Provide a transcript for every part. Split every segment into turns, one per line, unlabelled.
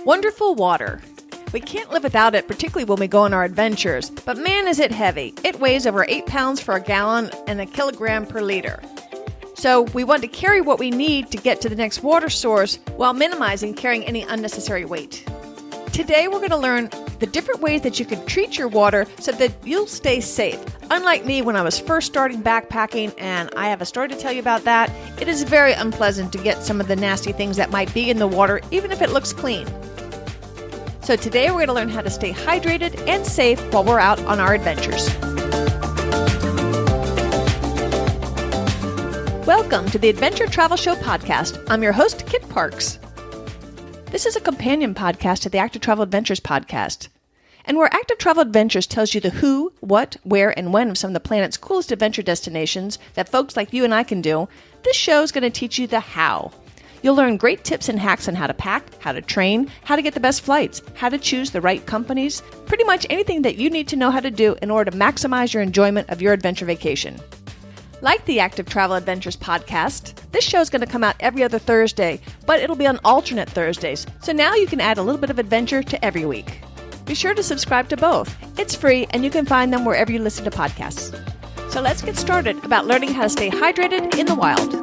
Wonderful water. We can't live without it, particularly when we go on our adventures. But man, is it heavy. It weighs over 8 pounds for a gallon and a kilogram per liter. So we want to carry what we need to get to the next water source while minimizing carrying any unnecessary weight. Today we're going to learn the different ways that you can treat your water so that you'll stay safe. Unlike me when I was first starting backpacking, and I have a story to tell you about that, it is very unpleasant to get some of the nasty things that might be in the water, even if it looks clean. So today we're going to learn how to stay hydrated and safe while we're out on our adventures. Welcome to the Adventure Travel Show podcast. I'm your host, Kit Parks. This is a companion podcast to the Active Travel Adventures podcast. And where Active Travel Adventures tells you the who, what, where, and when of some of the planet's coolest adventure destinations that folks like you and I can do, this show is going to teach you the how. You'll learn great tips and hacks on how to pack, how to train, how to get the best flights, how to choose the right companies, pretty much anything that you need to know how to do in order to maximize your enjoyment of your adventure vacation. Like the Active Travel Adventures podcast, this show is going to come out every other Thursday, but it'll be on alternate Thursdays, so now you can add a little bit of adventure to every week. Be sure to subscribe to both. It's free, and you can find them wherever you listen to podcasts. So let's get started about learning how to stay hydrated in the wild.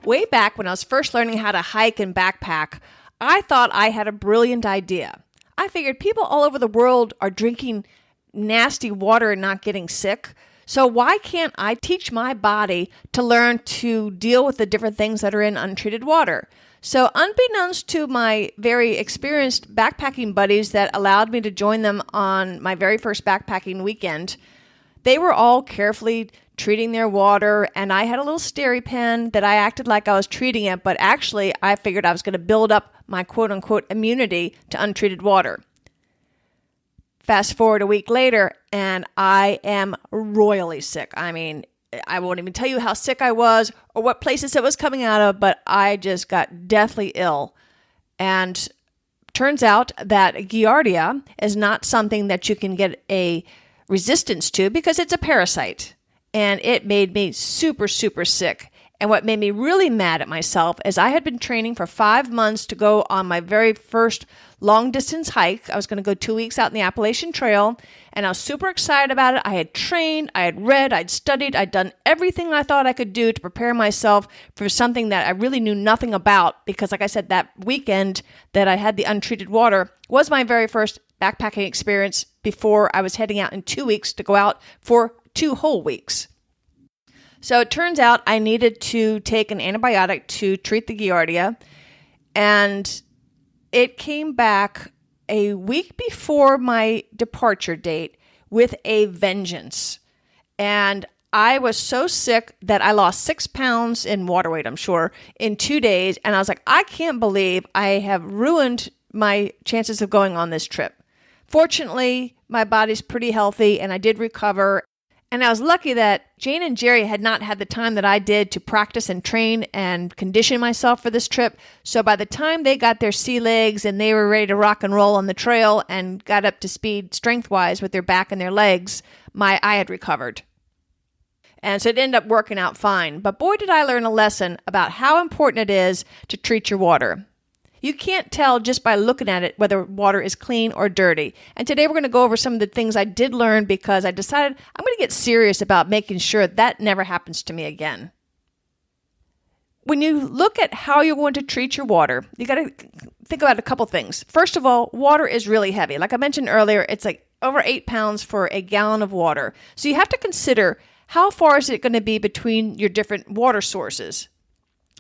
Way back when I was first learning how to hike and backpack, I thought I had a brilliant idea. I figured people all over the world are drinking nasty water and not getting sick. So why can't I teach my body to learn to deal with the different things that are in untreated water? So unbeknownst to my very experienced backpacking buddies that allowed me to join them on my very first backpacking weekend, they were all carefully treating their water, and I had a little steri pen that I acted like I was treating it, but actually I figured I was going to build up my quote-unquote immunity to untreated water. Fast forward a week later, and I am royally sick. I mean, I won't even tell you how sick I was or what places it was coming out of, but I just got deathly ill. And turns out that Giardia is not something that you can get a resistance to because it's a parasite. And it made me super, super sick. And what made me really mad at myself is I had been training for 5 months to go on my very first long-distance hike. I was going to go 2 weeks out in the Appalachian Trail, and I was super excited about it. I had trained, I had read, I'd studied, I'd done everything I thought I could do to prepare myself for something that I really knew nothing about because, like I said, that weekend that I had the untreated water was my very first backpacking experience before I was heading out in 2 weeks to go out for 2 whole weeks. So it turns out I needed to take an antibiotic to treat the Giardia, and it came back a week before my departure date with a vengeance. And I was so sick that I lost 6 pounds in water weight, I'm sure, in 2 days. And I was like, I can't believe I have ruined my chances of going on this trip. Fortunately, my body's pretty healthy and I did recover. And I was lucky that Jane and Jerry had not had the time that I did to practice and train and condition myself for this trip. So by the time they got their sea legs and they were ready to rock and roll on the trail and got up to speed strength-wise with their back and their legs, I had recovered. And so it ended up working out fine. But boy, did I learn a lesson about how important it is to treat your water. You can't tell just by looking at it whether water is clean or dirty. And today we're going to go over some of the things I did learn because I decided I'm going to get serious about making sure that never happens to me again. When you look at how you're going to treat your water, you got to think about a couple things. First of all, water is really heavy. Like I mentioned earlier, it's like over 8 pounds for a gallon of water. So you have to consider how far is it going to be between your different water sources.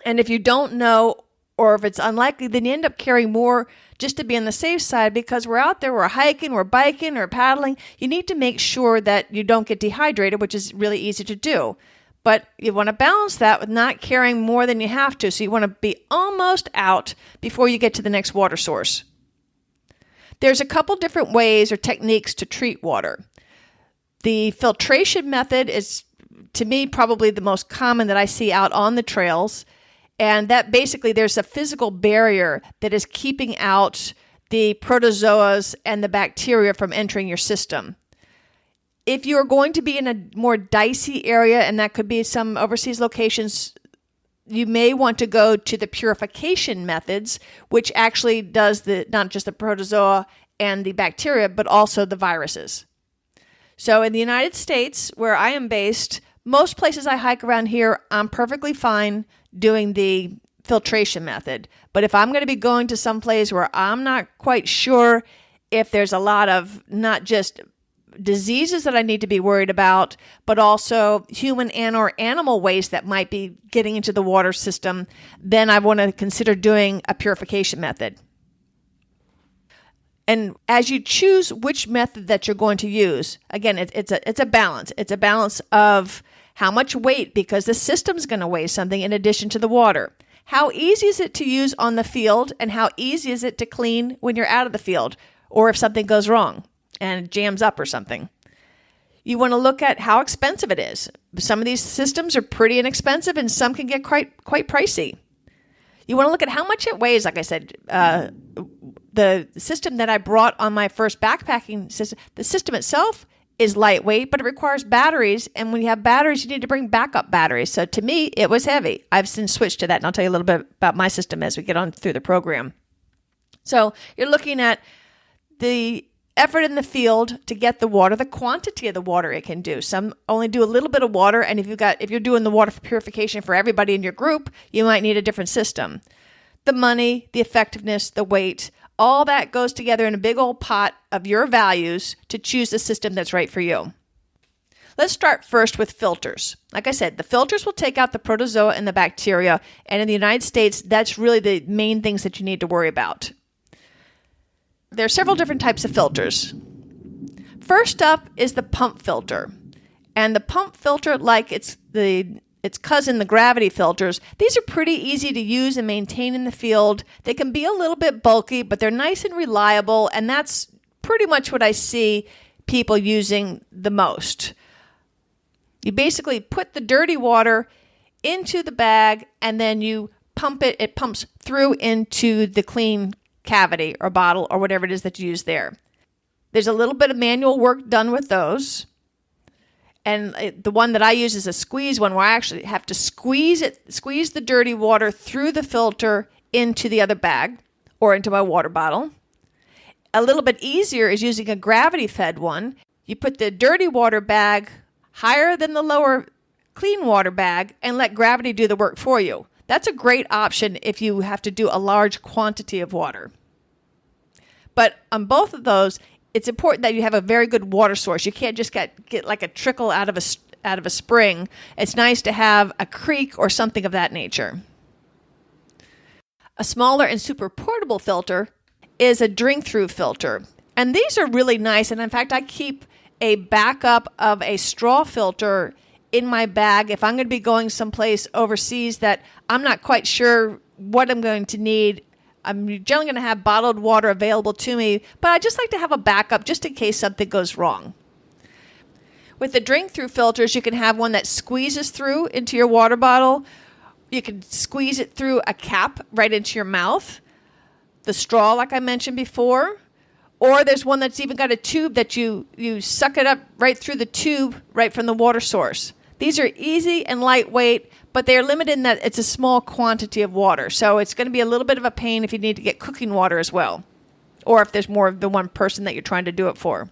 And if you don't know, or if it's unlikely, then you end up carrying more just to be on the safe side because we're out there, we're hiking, we're biking, or paddling. You need to make sure that you don't get dehydrated, which is really easy to do. But you want to balance that with not carrying more than you have to. So you want to be almost out before you get to the next water source. There's a couple different ways or techniques to treat water. The filtration method is, to me, probably the most common that I see out on the trails. And that basically there's a physical barrier that is keeping out the protozoas and the bacteria from entering your system. If you're going to be in a more dicey area, and that could be some overseas locations you may want to go to the purification methods, which actually does not just the protozoa and the bacteria, but also the viruses. So in the United States, where I am based, most places I hike around here, I'm perfectly fine doing the filtration method. But if I'm going to be going to some place where I'm not quite sure if there's a lot of not just diseases that I need to be worried about, but also human and or animal waste that might be getting into the water system, then I want to consider doing a purification method. And as you choose which method that you're going to use, again, it's a balance. It's a balance of how much weight, because the system's going to weigh something in addition to the water. How easy is it to use on the field, and how easy is it to clean when you're out of the field, or if something goes wrong and it jams up or something. You want to look at how expensive it is. Some of these systems are pretty inexpensive, and some can get quite pricey. You want to look at how much it weighs. Like I said, the system that I brought on my first backpacking system, the system itself is lightweight, but it requires batteries. And when you have batteries, you need to bring backup batteries. So to me, it was heavy. I've since switched to that, and I'll tell you a little bit about my system as we get on through the program. So you're looking at the effort in the field to get the water, the quantity of the water it can do. Some only do a little bit of water, and if you're doing the water purification for everybody in your group, you might need a different system. The money, the effectiveness, the weight, all that goes together in a big old pot of your values to choose the system that's right for you. Let's start first with filters. Like I said, the filters will take out the protozoa and the bacteria, and in the United States, that's really the main things that you need to worry about. There are several different types of filters. First up is the pump filter. And the pump filter, like its cousin, the gravity filters, these are pretty easy to use and maintain in the field. They can be a little bit bulky, but they're nice and reliable, and that's pretty much what I see people using the most. You basically put the dirty water into the bag, and then you pump it. It pumps through into the clean cavity or bottle or whatever it is that you use there. There's a little bit of manual work done with those. And the one that I use is a squeeze one, where I actually have to squeeze the dirty water through the filter into the other bag or into my water bottle. A little bit easier is using a gravity fed one. You put the dirty water bag higher than the lower clean water bag and let gravity do the work for you. That's a great option if you have to do a large quantity of water. But on both of those, it's important that you have a very good water source. You can't just get like a trickle out of a spring. It's nice to have a creek or something of that nature. A smaller and super portable filter is a drink-through filter. And these are really nice. And in fact, I keep a backup of a straw filter in my bag if I'm going to be going someplace overseas that I'm not quite sure what I'm going to need. I'm generally going to have bottled water available to me, but I just like to have a backup just in case something goes wrong. With the drink-through filters, you can have one that squeezes through into your water bottle. You can squeeze it through a cap right into your mouth. The straw, like I mentioned before. Or there's one that's even got a tube that you suck it up right through the tube right from the water source. These are easy and lightweight, but they're limited in that it's a small quantity of water. So it's going to be a little bit of a pain if you need to get cooking water as well, or if there's more than one person that you're trying to do it for.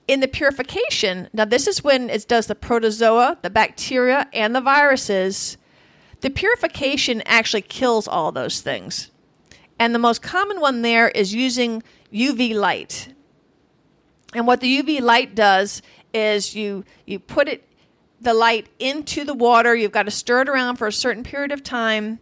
In the purification, now this is when it does the protozoa, the bacteria, and the viruses. The purification actually kills all those things. And the most common one there is using UV light. And what the UV light does is you put the light into the water. You've got to stir it around for a certain period of time,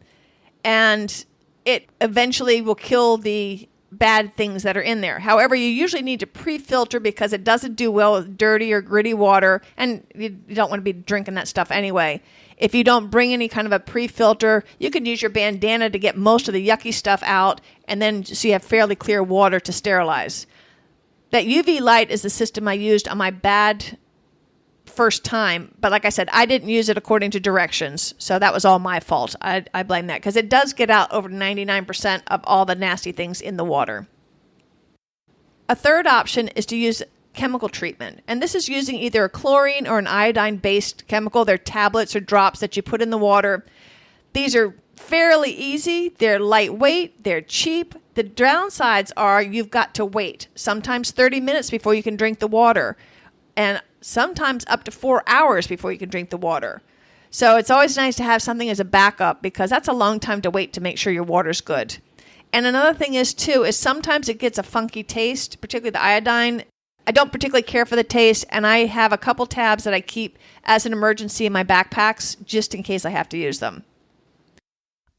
and it eventually will kill the bad things that are in there. However, you usually need to pre-filter because it doesn't do well with dirty or gritty water, and you don't want to be drinking that stuff anyway. If you don't bring any kind of a pre-filter, you can use your bandana to get most of the yucky stuff out, and then so you have fairly clear water to sterilize. That UV light is the system I used on my bad first time. But like I said, I didn't use it according to directions. So that was all my fault. I blame that because it does get out over 99% of all the nasty things in the water. A third option is to use chemical treatment. And this is using either a chlorine or an iodine-based chemical. They're tablets or drops that you put in the water. These are fairly easy. They're lightweight. They're cheap. The downsides are you've got to wait, sometimes 30 minutes before you can drink the water, and sometimes up to 4 hours before you can drink the water. So it's always nice to have something as a backup because that's a long time to wait to make sure your water's good. And another thing is sometimes it gets a funky taste, particularly the iodine. I don't particularly care for the taste, and I have a couple tabs that I keep as an emergency in my backpacks just in case I have to use them.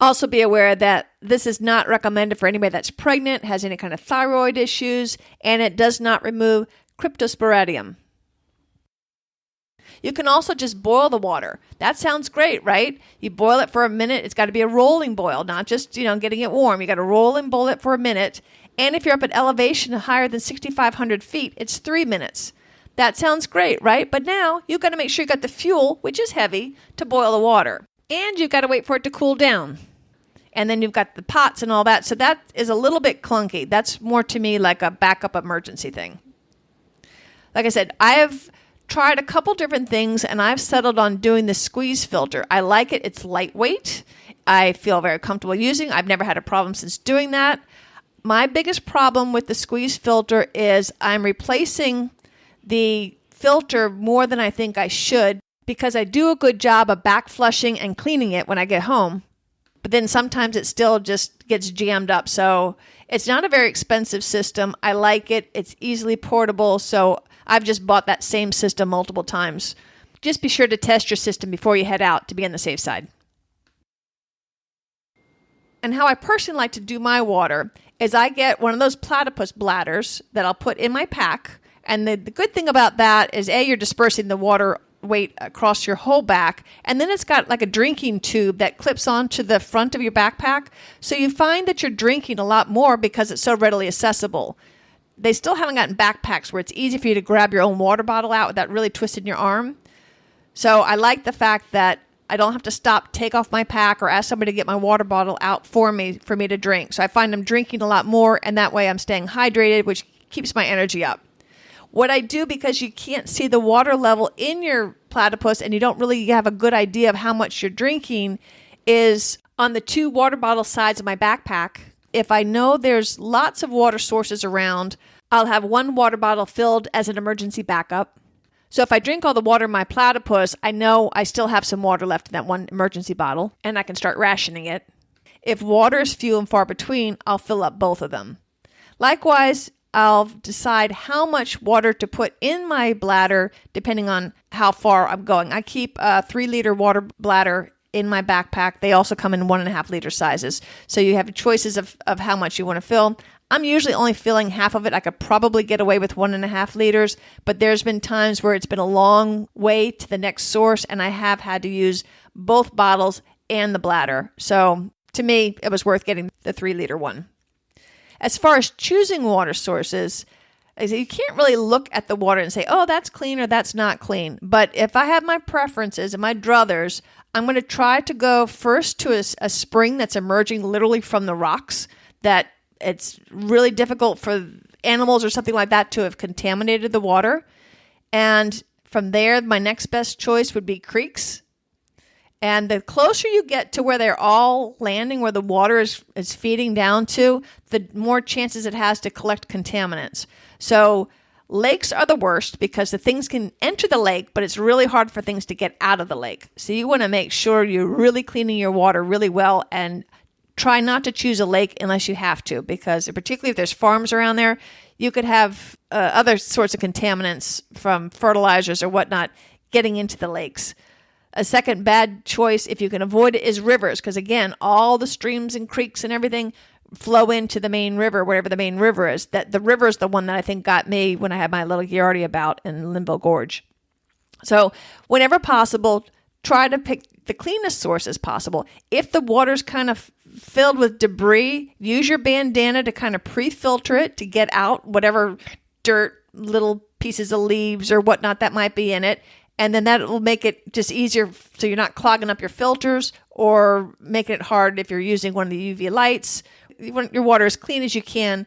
Also be aware that this is not recommended for anybody that's pregnant, has any kind of thyroid issues, and it does not remove cryptosporidium. You can also just boil the water. That sounds great, right? You boil it for a minute. It's got to be a rolling boil, not just, getting it warm. You got to roll and boil it for a minute. And if you're up at elevation higher than 6,500 feet, it's 3 minutes. That sounds great, right? But now you've got to make sure you got the fuel, which is heavy, to boil the water. And you've got to wait for it to cool down. And then you've got the pots and all that. So that is a little bit clunky. That's more to me like a backup emergency thing. Like I said, I have tried a couple different things, and I've settled on doing the squeeze filter. I like it. It's lightweight. I feel very comfortable using. I've never had a problem since doing that. My biggest problem with the squeeze filter is I'm replacing the filter more than I think I should because I do a good job of back flushing and cleaning it when I get home. But then sometimes it still just gets jammed up. So it's not a very expensive system. I like it. It's easily portable. So I've just bought that same system multiple times. Just be sure to test your system before you head out to be on the safe side. And how I personally like to do my water is I get one of those platypus bladders that I'll put in my pack. And the good thing about that is, A, you're dispersing the water weight across your whole back. And then it's got like a drinking tube that clips onto the front of your backpack. So you find that you're drinking a lot more because it's so readily accessible. They still haven't gotten backpacks where it's easy for you to grab your own water bottle out without really twisting your arm. So I like the fact that I don't have to stop, take off my pack, or ask somebody to get my water bottle out for me to drink. So I find I'm drinking a lot more, and that way I'm staying hydrated, which keeps my energy up. What I do, because you can't see the water level in your platypus and you don't really have a good idea of how much you're drinking, is on the 2 water bottle sides of my backpack, if I know there's lots of water sources around, I'll have 1 water bottle filled as an emergency backup. So if I drink all the water in my platypus, I know I still have some water left in that 1 emergency bottle, and I can start rationing it. If water is few and far between, I'll fill up both of them. Likewise, I'll decide how much water to put in my bladder depending on how far I'm going. I keep a 3-liter water bladder in my backpack. They also come in 1.5-liter sizes. So you have choices of how much you want to fill. I'm usually only filling half of it. I could probably get away with 1.5 liters, but there's been times where it's been a long way to the next source, and I have had to use both bottles and the bladder. So to me, it was worth getting the 3-liter one. As far as choosing water sources, you can't really look at the water and say, oh, that's clean or that's not clean. But if I have my preferences and my druthers, I'm going to try to go first to a spring that's emerging literally from the rocks, that it's really difficult for animals or something like that to have contaminated the water. And from there, my next best choice would be creeks. And the closer you get to where they're all landing, where the water is feeding down to, the more chances it has to collect contaminants. So lakes are the worst because the things can enter the lake, but it's really hard for things to get out of the lake. So you want to make sure you're really cleaning your water really well, and try not to choose a lake unless you have to, because particularly if there's farms around there, you could have other sorts of contaminants from fertilizers or whatnot getting into the lakes. A second bad choice, if you can avoid it, is rivers, because again, all the streams and creeks and everything flow into the main river, wherever the main river is. That the river is the one that I think got me when I had my little Giardia bout in Linville Gorge. So whenever possible, try to pick the cleanest source as possible. If the water's kind of filled with debris, use your bandana to kind of pre-filter it to get out whatever dirt, little pieces of leaves or whatnot that might be in it. And then that will make it just easier so you're not clogging up your filters or making it hard if you're using one of the UV lights. You want your water as clean as you can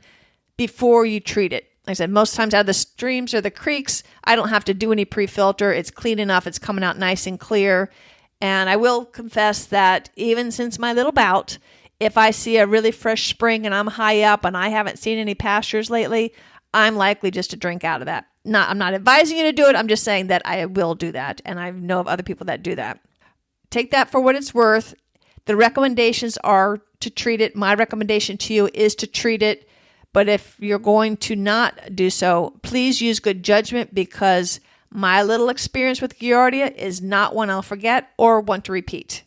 before you treat it. I said, most times out of the streams or the creeks, I don't have to do any pre-filter. It's clean enough. It's coming out nice and clear. And I will confess that even since my little bout, if I see a really fresh spring and I'm high up and I haven't seen any pastures lately, I'm likely just to drink out of that. I'm not advising you to do it. I'm just saying that I will do that. And I know of other people that do that. Take that for what it's worth. The recommendations are to treat it. My recommendation to you is to treat it. But if you're going to not do so, please use good judgment, because my little experience with Giardia is not one I'll forget or want to repeat.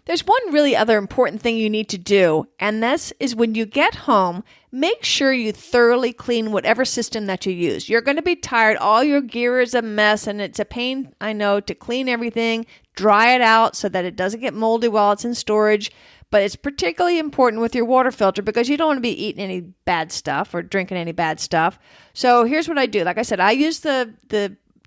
There's one really other important thing you need to do, and this is when you get home, make sure you thoroughly clean whatever system that you use. You're going to be tired. All your gear is a mess, and it's a pain, I know, to clean everything, dry it out so that it doesn't get moldy while it's in storage. But it's particularly important with your water filter because you don't want to be eating any bad stuff or drinking any bad stuff. So here's what I do. Like I said, I use the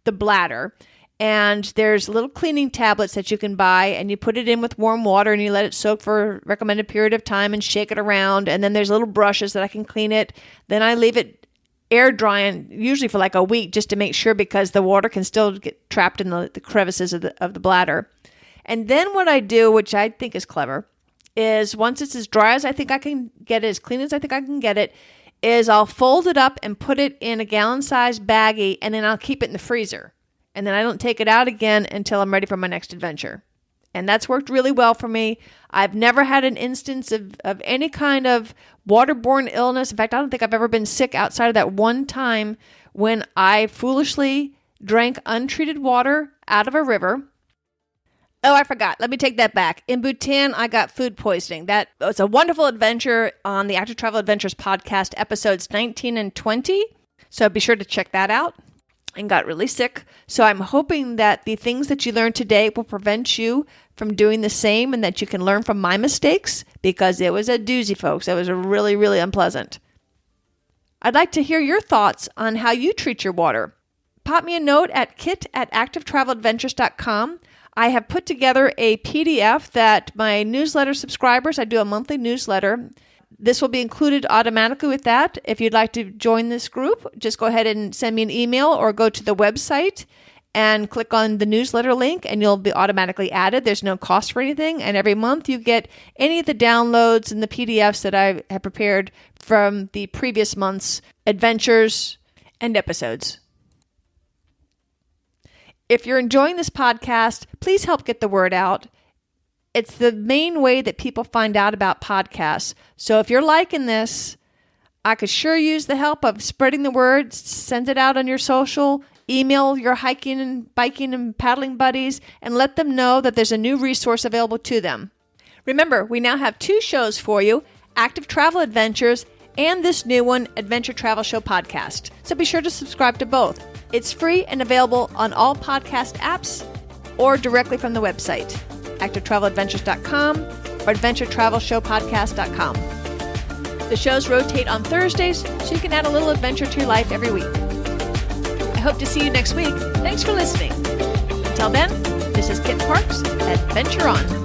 bladder. And there's little cleaning tablets that you can buy, and you put it in with warm water and you let it soak for a recommended period of time and shake it around. And then there's little brushes that I can clean it. Then I leave it air drying, usually for like a week, just to make sure, because the water can still get trapped in the crevices of the bladder. And then what I do, which I think is clever, is once it's as dry as I think I can get it, as clean as I think I can get it, is I'll fold it up and put it in a gallon-sized baggie, and then I'll keep it in the freezer. And then I don't take it out again until I'm ready for my next adventure. And that's worked really well for me. I've never had an instance of any kind of waterborne illness. In fact, I don't think I've ever been sick outside of that one time when I foolishly drank untreated water out of a river. Oh, I forgot. Let me take that back. In Bhutan, I got food poisoning. That was a wonderful adventure on the Active Travel Adventures podcast, episodes 19 and 20. So be sure to check that out. And got really sick. So I'm hoping that the things that you learned today will prevent you from doing the same, and that you can learn from my mistakes, because it was a doozy, folks. It was really, really unpleasant. I'd like to hear your thoughts on how you treat your water. Pop me a note at kit@activetraveladventures.com. I have put together a PDF that my newsletter subscribers, I do a monthly newsletter. This will be included automatically with that. If you'd like to join this group, just go ahead and send me an email or go to the website and click on the newsletter link, and you'll be automatically added. There's no cost for anything. And every month you get any of the downloads and the PDFs that I have prepared from the previous month's adventures and episodes. If you're enjoying this podcast, please help get the word out. It's the main way that people find out about podcasts. So if you're liking this, I could sure use the help of spreading the word. Send it out on your social, email your hiking and biking and paddling buddies, and let them know that there's a new resource available to them. Remember, we now have 2 shows for you, Active Travel Adventures and this new one, Adventure Travel Show Podcast. So be sure to subscribe to both. It's free and available on all podcast apps or directly from the website, activetraveladventures.com or adventuretravelshowpodcast.com. The shows rotate on Thursdays, so you can add a little adventure to your life every week. I hope to see you next week. Thanks for listening. Until then, this is Kit Parks. Adventure on.